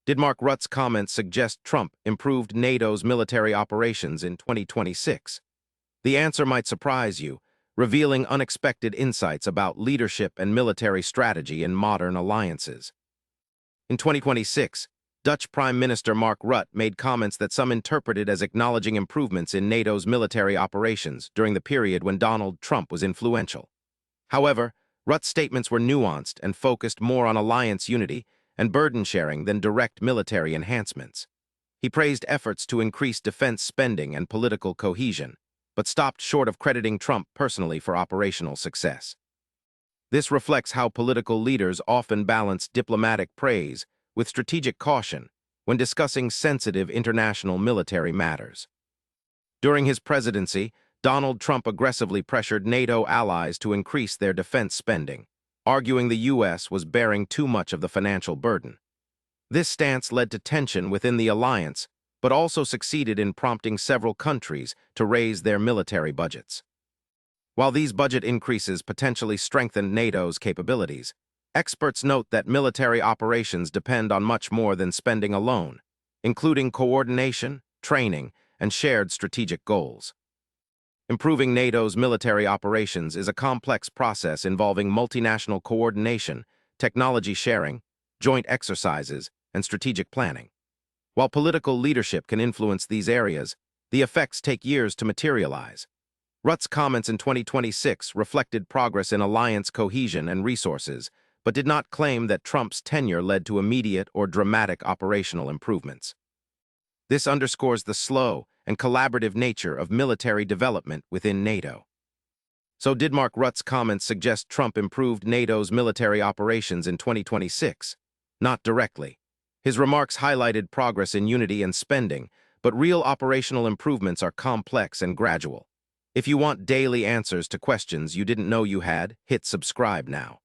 Did Mark Rutte's comments suggest Trump improved NATO's military operations in 2026? The answer might surprise you, revealing unexpected insights about leadership and military strategy in modern alliances. In 2026, Dutch Prime Minister Mark Rutte made comments that some interpreted as acknowledging improvements in NATO's military operations during the period when Donald Trump was influential. However, Rutte's statements were nuanced and focused more on alliance unity and burden sharing than direct military enhancements. He praised efforts to increase defense spending and political cohesion, but stopped short of crediting Trump personally for operational success. This reflects how political leaders often balance diplomatic praise with strategic caution when discussing sensitive international military matters. During his presidency, Donald Trump aggressively pressured NATO allies to increase their defense spending, arguing the U.S. was bearing too much of the financial burden. This stance led to tension within the alliance, but also succeeded in prompting several countries to raise their military budgets. While these budget increases potentially strengthened NATO's capabilities, experts note that military operations depend on much more than spending alone, including coordination, training, and shared strategic goals. Improving NATO's military operations is a complex process involving multinational coordination, technology sharing, joint exercises, and strategic planning. While political leadership can influence these areas, the effects take years to materialize. Rutte's comments in 2026 reflected progress in alliance cohesion and resources, but did not claim that Trump's tenure led to immediate or dramatic operational improvements. This underscores the slow and collaborative nature of military development within NATO. So did Mark Rutte's comments suggest Trump improved NATO's military operations in 2026? Not directly. His remarks highlighted progress in unity and spending, but real operational improvements are complex and gradual. If you want daily answers to questions you didn't know you had, hit subscribe now.